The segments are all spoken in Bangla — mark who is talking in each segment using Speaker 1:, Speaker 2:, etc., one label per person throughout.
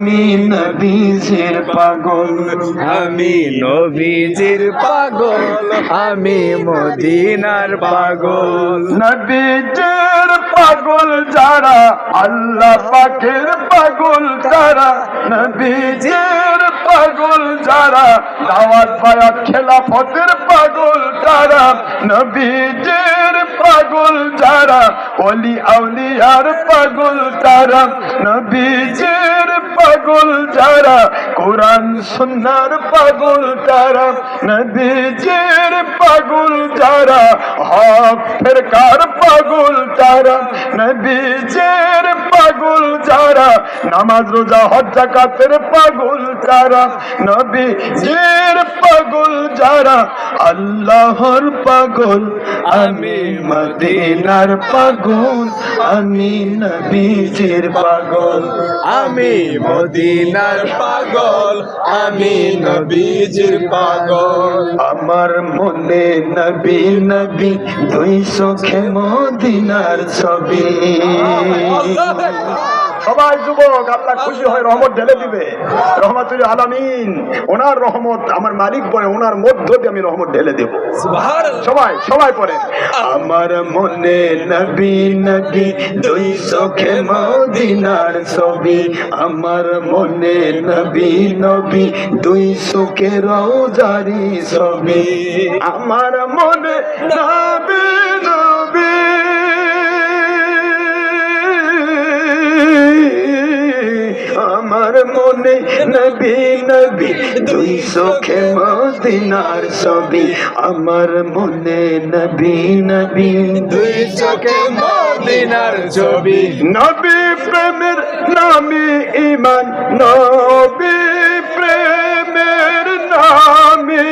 Speaker 1: আমি নবীজির পাগল,
Speaker 2: আমি নবীজির পাগল, আমি মদিনার পাগল।
Speaker 1: নবীজির পাগল যারা, আল্লাহ পাকের পাগল তারা। নবীজির পাগল যারা, দাওয়াত বায়াত খেলাফতের পাগল তারা। নবীজির পাগল যারা, ওলি আউলিয়ার পাগল তারা। নবীজির পাগল যারা, কোরআন সুন্নাহর পাগল তারা। নবীজির পাগল যারা, হক ফিরকার পাগল তারা। নবীজির পাগল যারা, নামাজ রোজা হজ যাকাতের পাগল তারা। নবীজির পাগল যারা, আল্লাহর পাগল। আমি মদিনার পাগল, আমি নবীজির পাগল।
Speaker 2: আমি মদিনার পাগল, আমি নবীজির পাগল।
Speaker 1: আমার মনে নবী নবী, দুই চোখে মদিনার ছবি। সবাই যুবক, আল্লাহ খুশি হয় রহমত ঢেলে দিবে। রহমাতুল আলামিন, ওনার রহমত আমার মালিক বলে, ওনার মধ্য দিয়ে আমি রহমত ঢেলে দেব। সবাই সবাই পড়ে, আমার মনে নবী নবী, দুই চোখে মদিনার ছবি। আমার মনে নবী নবী, দুই চোখে রওজারি ছবি। আমার মনে নবী নবী, আমার মনে নবী নবী, দুই চোখে মদিনার ছবি। আমার মনে নবী নবী,
Speaker 2: দুই চোখে মদিনার ছবি।
Speaker 1: নবী প্রেমের নামে ঈমান, নবী প্রেমের নামে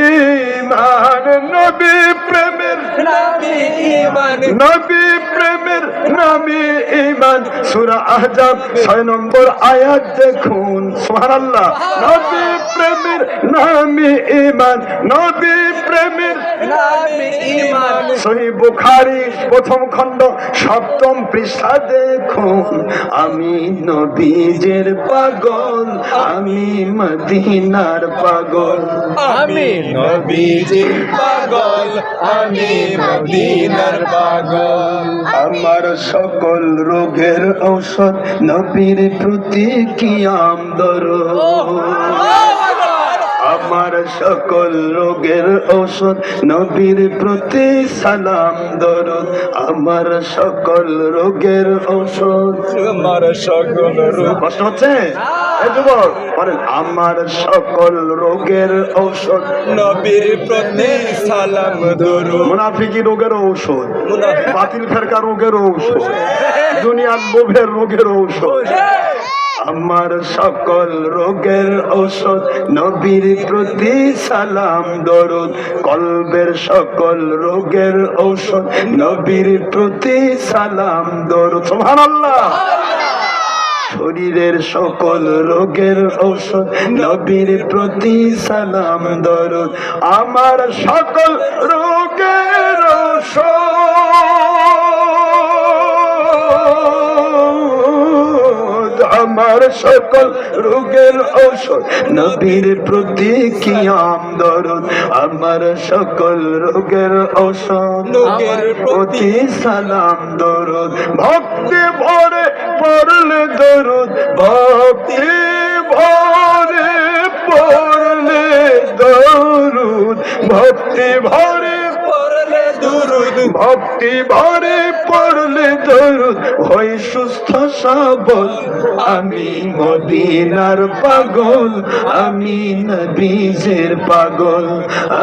Speaker 1: ঈমান। নবী প্রেমের
Speaker 2: নামে ঈমান,
Speaker 1: নবী প্রেমের নামে ঈমান। সূরা আহজাব 6 নম্বর আয়াত দেখুন, সুবহানাল্লাহ। নবী প্রেমের নামে ঈমান, নবী প্রেমের
Speaker 2: নামে ঈমান।
Speaker 1: সহিহ বুখারী প্রথম খণ্ড 7ম পৃষ্ঠা দেখুন। আমি নবীজির পাগল, আমি মদিনার পাগল।
Speaker 2: আমি নবীজির পাগল, আমি মদিনার পাগল।
Speaker 1: আমার সকল রোগের ঔষধ, নবীর প্রতি কিয়াম দরুদ। আমার সকল রোগের ঔষধ, নবীর প্রতি সালাম দরুদ। আমার সকল রোগের ঔষধ,
Speaker 2: আমার সকল রোগ।
Speaker 1: কষ্ট হচ্ছে এই যুবক বলেন, আমার সকল রোগের ঔষধ,
Speaker 2: নবীর প্রতি সালাম দরুদ।
Speaker 1: মুনাফিকি রোগের ঔষধ, বাতিল ফেরকা রোগের ঔষধ, দুনিয়ার লোভের রোগের ঔষধ। আমার সকল রোগের ঔষধ, নবীর প্রতি সালাম দরুদ। কলবের সকল রোগের ঔষধ, নবীর প্রতি সালাম দরুদ। সুবহানাল্লাহ। শরীরের সকল রোগের ঔষধ, নবীর প্রতি সালাম দরুদ। আমার সকল রোগের ঔষধ, আমার সকল রোগের ঔষধ, নবীর প্রতি কিয়াম দরুদ। আমার সকল রোগের ঔষধ,
Speaker 2: নবীর
Speaker 1: প্রতি সালাম দরুদ। ভক্তি ভরে পড়লে দরুদ, ভক্তি ভরে পড়লে দরুদ, ভক্তি ভরে
Speaker 2: পড়লে দুরুদ,
Speaker 1: ভক্তি ভরে পড়লে দরুদ, হই সুস্থ সবল। আমি মদিনার পাগল, আমি নবীজির পাগল।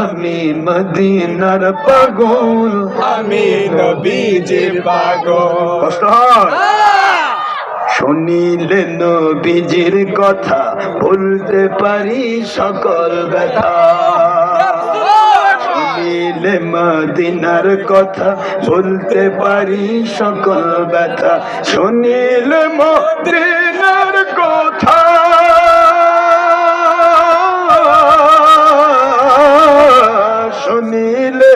Speaker 1: আমি মদিনার পাগল,
Speaker 2: আমি নবীজির পাগল।
Speaker 1: কষ্ট হয়? শুনিলে নবীজির কথা, বলতে পারি সকল ব্যথা। শুনিলে মদিনার কথা, বলতে পারি সকল ব্যথা। শুনিলে মদিনার কথা, শুনিলে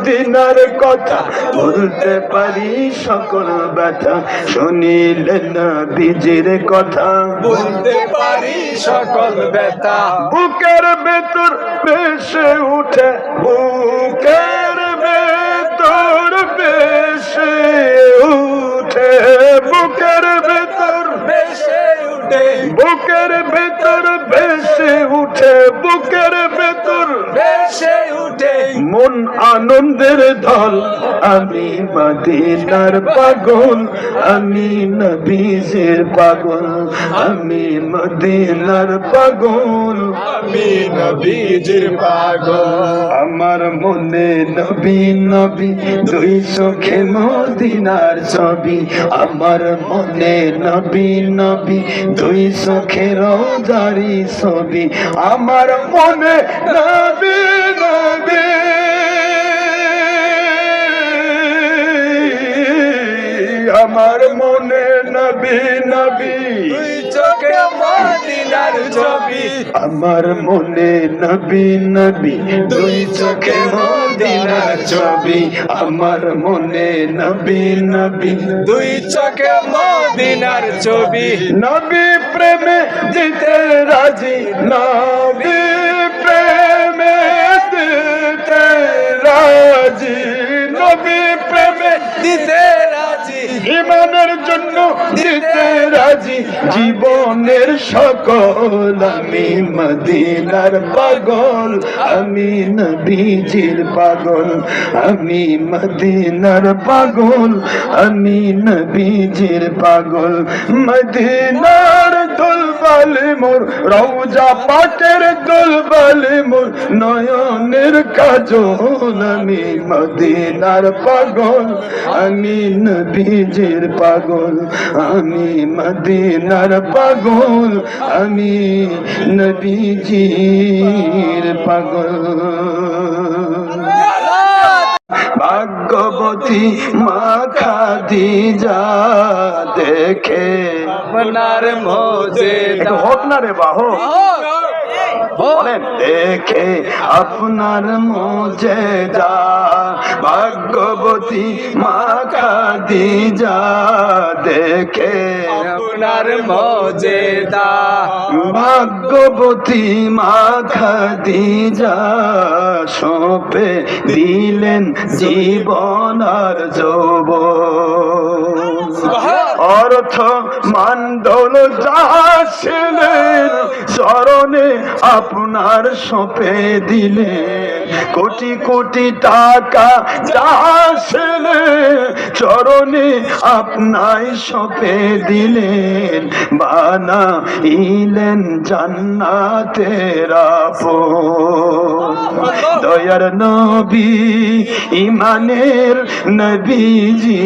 Speaker 1: মদিনার কথা বলতে পারি সকল ব্যথা শুনিলে নবীজির কথা
Speaker 2: বলতে পারি সকল ব্যথা
Speaker 1: বুকের ভেতর ভেসে উঠে বুকের ভেতর ভেসে উঠে বুকের ভেতর
Speaker 2: ভেসে উঠে
Speaker 1: বুকের ভেতর ভেসে উঠে বুকের ভেতর
Speaker 2: ভেসে উঠে
Speaker 1: মন আনন্দের ঢল আমি মদিনার পাগল আমি নবীজির পাগল আমি মদিনার পাগল
Speaker 2: আমি নবীজির পাগল
Speaker 1: আমার মনে নবী নবী দুই চোখে মদিনার ছবি আমার মনে নবী নবী দুই চোখে রোজারি ছবি আমার মনে নবী নবী আমার মনে নবী নবী
Speaker 2: দুই চোখে মদিনার ছবি
Speaker 1: আমার মনে নবী নবী দুই চোখে মদিনার ছবি আমার মনে নবী নবী
Speaker 2: দুই চোখে মদিনার ছবি
Speaker 1: নবী প্রেমে দিতে রাজি নবী প্রেমে দিতে রাজি নবী প্রেমে
Speaker 2: দিতে রাজি
Speaker 1: ইমানের জন্য দিতে রাজি জীবনের সকল আমি মদিনার পাগল আমি নবীজির পাগল আমি মদিনার পাগল আমি নবীজির পাগল মদিনার দুলবাল মোর রওজা পাকের দুলবাল মোর নয়নের কাজল আমি মদিনার পাগল আমি নবীজির পাগল আমি মদিনার পাগল আমি নবীজির পাগল ভাগ্যবতী মা খাদিজা দেখে
Speaker 2: আপনার মোজে
Speaker 1: একটু হোক না রে বাহো বলেন দেখে আপনার মুজেজা ভাগ্যবতী মা খাদিজা দেখে
Speaker 2: আপনার মজেদা
Speaker 1: ভাগ্যবতী মা খাদিজা সঁপে দিলেন জীবন আর যৌবন অর্থ মান্ডল যাচ্ছিলেন চরণে আপনার সঁপে দিলেন কোটি কোটি টাকা যাচ্ছিলেন চরণে আপনার সঁপে দিলেন বানা ইলেন জান্নাতের আপন দয়ার নবী ইমানের নবীজি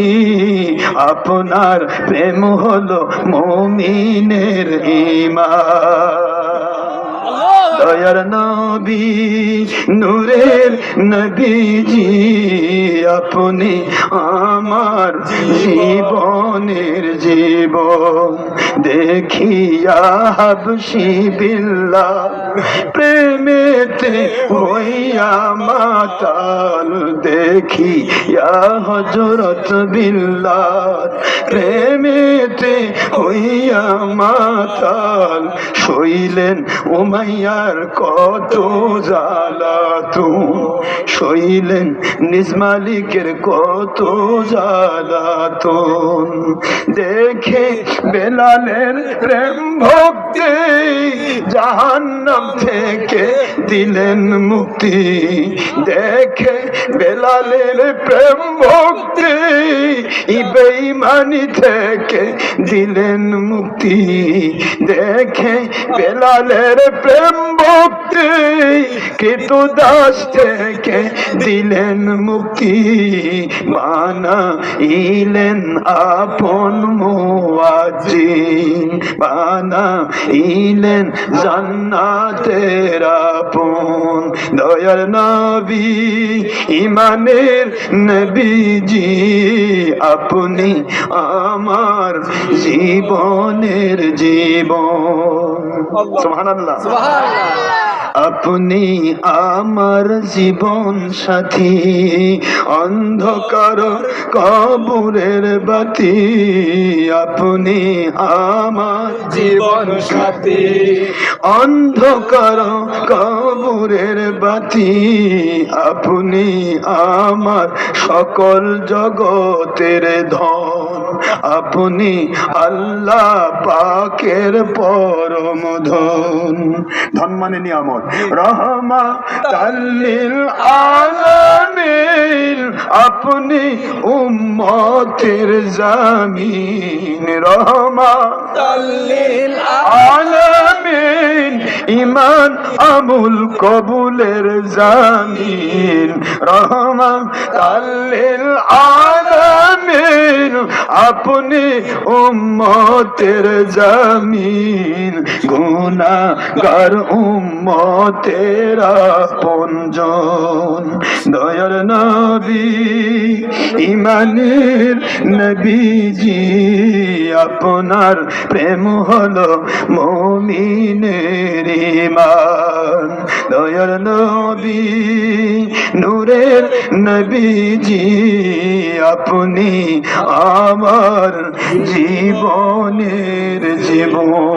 Speaker 1: আপনার প্রেম হলো মুমিনের ঈমান দয়ার নবী নূরের নবীজি আপনি আমার জীবনের জীবন দেখিয়া হাবশি বিল্লাহ প্রেমেতে হইয়া মাতাল দেখিয়া হযরত বিল্লাহ প্রেমেতে হইয়া মাতাল সইলেন উমাইয়ার কত জ্বালাতন সইলেন নিজ মালিকের কত জ্বালাতন দেখে বেলালের প্রেম ভক্তি জাহান্নাম থেকে দিলেন মুক্তি দেখে বেলালের প্রেম ভক্তি বেঈমানি থেকে দিলেন মুক্তি দেখে বেলালের প্রেম ভক্তি কিন্তু দাস থেকে দিলেন মুক্তি বানা ইলেন আপন মুয়াজ্জিন বানা ইলেন জান্নাতের আপন দয়ার নবী ইমানের নবীজি আপনি আমার জীবনের জীবন সুবহানাল্লাহ আপনি আমার জীবন সাথী, অন্ধকার কবরের বাতি, আপনি আমার
Speaker 2: জীবন সাথী,
Speaker 1: অন্ধকার কবরের বাতি, আপনি আমার সকল জগতের ধন, আপনি আল্লাহ পাকের পরম ধন। ধন মানে নিয়ামত। রহমাতাল লিল আলামিন, আপনি উম্মতের জামিন। রহমাতাল
Speaker 2: লিল
Speaker 1: আলামিন, ইমান আমুল কবুলের জামিন। রহমাতাল লিল আলামিন, আপনি উম্মতের জামিন। গুনাহগার উম্মতের আপনজন, দয়ার নবী ইমানের নবীজি, আপনার প্রেম হলো মুমিনের ঈমান। দয়ার নবী নূরের নবীজি, আপনি আমার জীবনের জীবন।